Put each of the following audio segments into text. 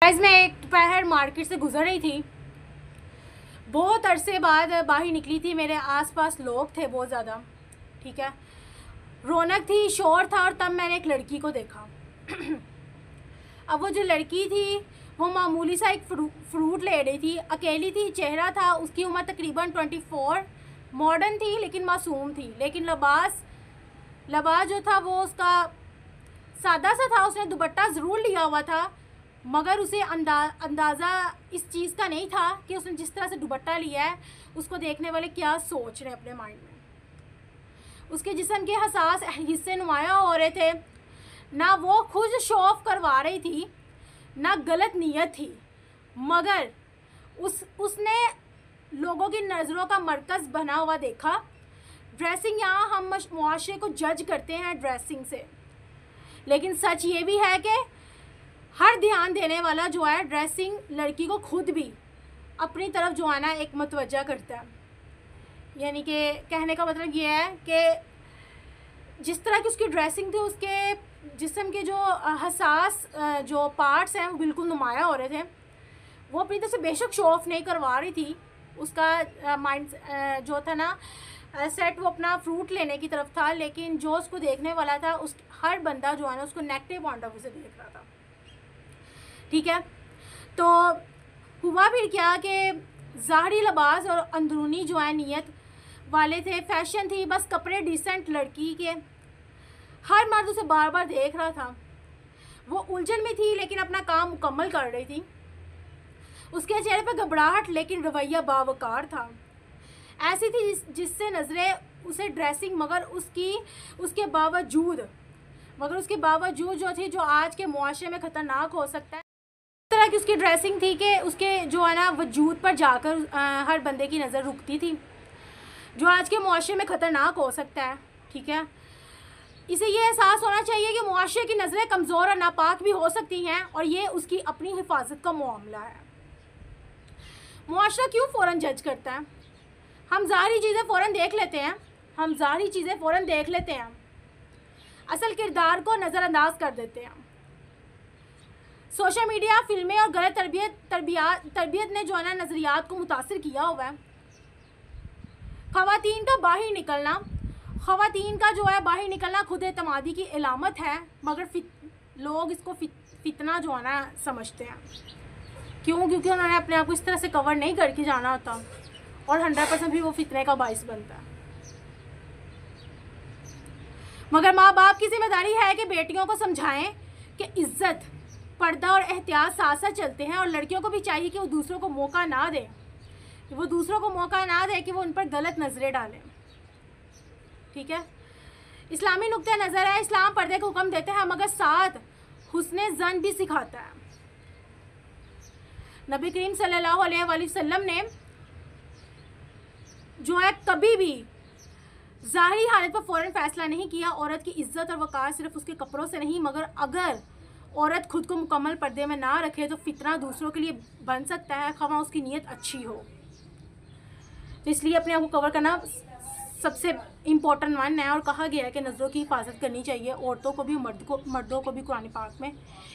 Guys मैं एक दोपहर मार्केट से गुजर रही थी। बहुत अरसे बाद बाहर निकली थी। मेरे आसपास लोग थे बहुत ज़्यादा, ठीक है, रौनक थी, शोर था। और तब मैंने एक लड़की को देखा। अब वो जो लड़की थी वो मामूली सा एक फ्रूट ले रही थी, अकेली थी। चेहरा था, उसकी उम्र तकरीबन 24। मॉडर्न थी लेकिन मासूम थी। लेकिन लबास जो था वो उसका सादा सा था। उसने दुपट्टा ज़रूर लिया हुआ था, मगर उसे अंदाज़ा इस चीज़ का नहीं था कि उसने जिस तरह से दुपट्टा लिया है उसको देखने वाले क्या सोच रहे हैं अपने माइंड में। उसके जिस्म के हसास हिस्से नुमाया हो रहे थे। ना वो खुद शो ऑफ करवा रही थी, ना गलत नीयत थी, मगर उसने लोगों की नज़रों का मरकज़ बना हुआ देखा। ड्रेसिंग, यहाँ हम मुआशरे को जज करते हैं ड्रेसिंग से, लेकिन सच ये भी है कि हर ध्यान देने वाला जो है ड्रेसिंग लड़की को खुद भी अपनी तरफ जो है ना एक मतवज्जा करता है। यानी कि कहने का मतलब ये है कि जिस तरह की उसकी ड्रेसिंग थी, उसके जिस्म के जो हसास जो पार्ट्स हैं वो बिल्कुल नुमाया हो रहे थे। वो अपनी तरफ से बेशक शो ऑफ नहीं करवा रही थी। उसका माइंड जो था ना सेट वो अपना फ्रूट लेने की तरफ था, लेकिन जो उसको देखने वाला था उस हर बंदा जो है ना उसको नेगेटिव पॉइंट ऑफ व्यू से देख रहा था, ठीक है। तो हुआ फिर क्या कि ज़ाहरी लिबास और अंदरूनी जो है नीयत वाले थे, फैशन थी, बस कपड़े डिसेंट लड़की के। हर मर्द उसे बार बार देख रहा था। वो उलझन में थी लेकिन अपना काम मुकम्मल कर रही थी। उसके चेहरे पर घबराहट लेकिन रवैया बावकार था। ऐसी थी जिससे नज़रें उसे ड्रेसिंग मगर उसके बावजूद जो थी, जो आज के मुआशरे में ख़तरनाक हो सकता है। इस तरह की उसकी ड्रेसिंग थी कि उसके जो है ना वजूद पर जाकर हर बंदे की नज़र रुकती थी, जो आज के मुआशरे में ख़तरनाक हो सकता है, ठीक है। इसे ये एहसास होना चाहिए कि मुआशरे की नज़रें कमज़ोर और नापाक भी हो सकती हैं, और ये उसकी अपनी हिफाजत का मामला है। मुआशरा क्यों फ़ौरन जज करता है? हम ज़ाहिरी चीज़ें फ़ौरन देख लेते हैं, असल किरदार को नज़रअंदाज कर देते हैं। सोशल मीडिया, फिल्में और गलत तरबियत ने जो है ना नज़रियात को मुतासिर किया हुआ है। ख़वातीन का जो है बाहर निकलना खुद एतमादी की इलामत है, मगर लोग इसको फितना जो है ना समझते हैं। क्यों? क्योंकि उन्होंने अपने आप को इस तरह से कवर नहीं करके जाना होता, और 100% भी वो फितने का बाइस बनता है। मगर माँ बाप की जिम्मेदारी है कि बेटियों को समझाएं कि इज्जत, पर्दा और एहतियात साथ साथ चलते हैं, और लड़कियों को भी चाहिए कि वो दूसरों को मौका ना दें कि वो उन पर गलत नज़रें डालें, ठीक है। इस्लामी नुक्ते नज़र है, इस्लाम पर्दे को हुक्म देते हैं मगर साथ हुस्ने ज़न भी सिखाता है। नबी करीम सल्लल्लाहु अलैहि वसल्लम ने जो है कभी भी ज़ाहिरी हालत पर फ़ौरन फ़ैसला नहीं किया। औरत की इज्जत और वक़ार सिर्फ उसके कपड़ों से नहीं, मगर अगर औरत खुद को मुकम्मल पर्दे में ना रखे तो फितना दूसरों के लिए बन सकता है, खमा उसकी नीयत अच्छी हो। तो इसलिए अपने आप को कवर करना सबसे इम्पोर्टेंट वन है, और कहा गया है कि नज़रों की हिफाजत करनी चाहिए, औरतों को भी मर्दों को भी कुरान पाक में,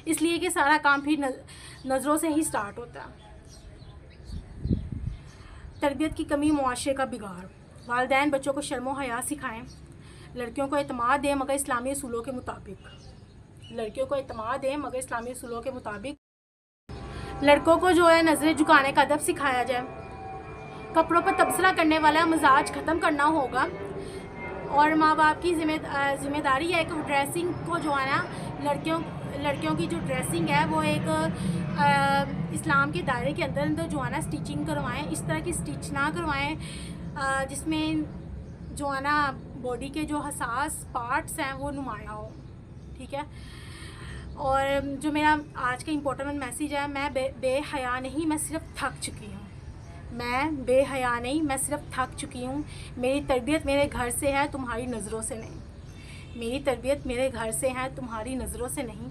इसलिए कि सारा काम फिर नज़रों से ही स्टार्ट होता है। तरबियत की कमी, मुआशरे का बिगाड़। वालिदैन बच्चों को शर्म व हया सिखाएं। लड़कियों को एतमाद दें मगर इस्लामी उसूलों के मुताबिक। लड़कों को जो है नज़रें झुकाने का अदब सिखाया जाए। कपड़ों पर तबसरा करने वाला मिजाज ख़त्म करना होगा, और माँ बाप की जिम्मेदारी है कि ड्रेसिंग को जो है ना लड़कियों की जो ड्रेसिंग है वो एक इस्लाम के दायरे के अंदर जो है ना स्टिचिंग करवाएं। इस तरह की स्टिच ना करवाएं जिसमें जो है ना बॉडी के जो हसास पार्ट्स हैं वो नुमाया हो, ठीक है। और जो मेरा आज का इम्पोर्टेंट मैसेज है, मैं बेहया नहीं, मैं सिर्फ थक चुकी हूँ। मेरी तरबियत मेरे घर से है, तुम्हारी नज़रों से नहीं।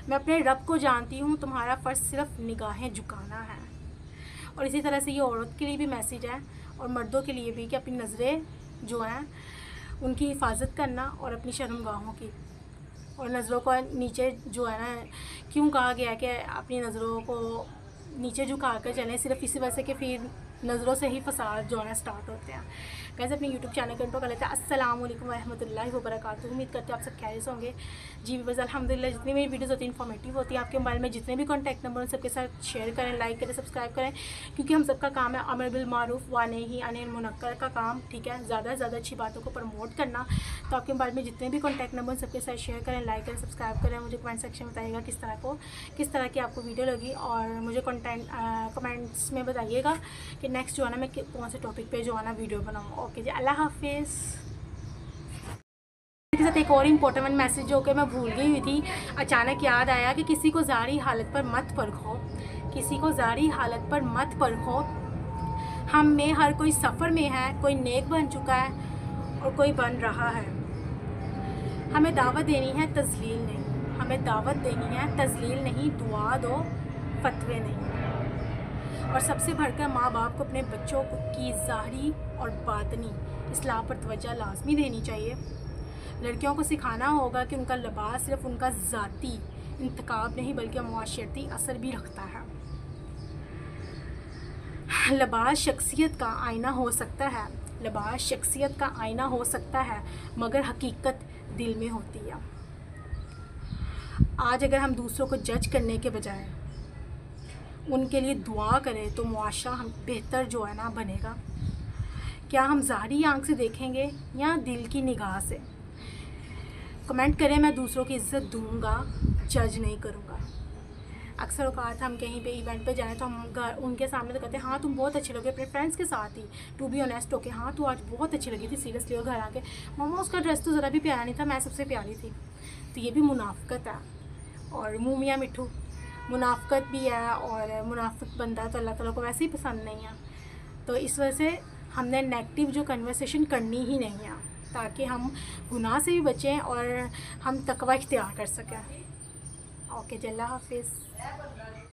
मैं अपने रब को जानती हूँ, तुम्हारा फ़र्ज़ सिर्फ निगाहें झुकाना है। और इसी तरह से ये औरत के लिए भी मैसेज है, और मर्दों के लिए भी, कि अपनी नज़रें जो हैं उनकी हिफाजत करना और अपनी शर्मगाहों की और नज़रों को नीचे जो है ना, क्यों कहा गया है कि अपनी नज़रों को नीचे झुका कर चलें, सिर्फ इसी वजह से कि फिर नज़रों से ही फसाद जो है ना स्टार्ट होते हैं। कैसे अपने यूट्यूब चैनल को इंट्रो कर लेते हैं। अस्सलाम वालेकुम रहमतुल्लाहि व बरकातुहू। उम्मीद करते हैं आप सब खैरियत से होंगे। जी बस अल्हम्दुलिल्लाह, जितनी मेरी वीडियोस होती हैं इन्फॉर्मेटिव होती है। आपके मोबाइल में जितने भी कॉन्टैक्ट नंबर उन सबके साथ शेयर करें, लाइक करें, सब्सक्राइब करें, क्योंकि हम सबका काम है अमर बिल मारूफ व नही अनिल मुनक्कर का काम, ठीक है, ज़्यादा से ज़्यादा अच्छी बातों को प्रमोट करना। तो आपके मोबाइल में जितने भी कॉन्टैक्ट नंबर उन सबके साथ शेयर करें, लाइक करें, सब्सक्राइब करें। मुझे कमेंट सेक्शन में बताइएगा किस तरह की आपको वीडियो लगी, और मुझे कमेंट्स में बताइएगा कि नेक्स्ट जो है ना मैं कौन से टॉपिक पे जो है ना वीडियो बनाऊँ। ओके जी, अल्लाह हाफिज़। के साथ एक और इम्पोर्टेंट मैसेज जो कि मैं भूल गई हुई थी, अचानक याद आया कि किसी को ज़ारी हालत पर मत परखो, किसी को ज़ारी हालत पर मत परखो। हम में हर कोई सफ़र में है, कोई नेक बन चुका है और कोई बन रहा है। हमें दावत देनी है, तज़लील नहीं। हमें दावत देनी है, तज़लील नहीं। दुआ दो, फतवे नहीं। और सबसे बढ़कर माँ बाप को अपने बच्चों की ज़ाहरी और बातनी इस्लाह पर तवज्जो लाजमी देनी चाहिए। लड़कियों को सिखाना होगा कि उनका लिबास सिर्फ उनका ज़ाती इंतखाब नहीं बल्कि मुआशरती असर भी रखता है। लिबास शख्सियत का आईना हो सकता है, लिबास शख्सियत का आईना हो सकता है, मगर हकीकत दिल में होती है। आज अगर हम दूसरों को जज करने के बजाय उनके लिए दुआ करें तो मुआशरा हम बेहतर जो है ना बनेगा। क्या हम ज़ाहिरी आंख से देखेंगे या दिल की निगाह से? कमेंट करें। मैं दूसरों की इज़्ज़त दूंगा, जज नहीं करूंगा। अक्सर औकात हम कहीं पे इवेंट पे जाएं तो हम घर उनके सामने तो कहते हैं हाँ तुम बहुत अच्छी लगी, अपने फ्रेंड्स के साथ ही टू बी ऑनेस्ट होके, हाँ तू आज बहुत अच्छी लगी थी सीरियसली। और घर आके मामा उसका ड्रेस तो ज़रा भी प्यारा नहीं था, मैं सबसे प्यारी थी। तो ये भी मुनाफ़िकत है, और मुँह मियाँ मिट्ठू मुनाफ़िकत भी है, और मुनाफिक बंदा तो अल्लाह ताला को वैसे ही पसंद नहीं है। तो इस वजह से हमने नेगेटिव जो कन्वर्सेशन करनी ही नहीं है, ताकि हम गुनाह से भी बचें और हम तकवा इख्तियार कर सकें। ओके, अल्लाह हाफिज़।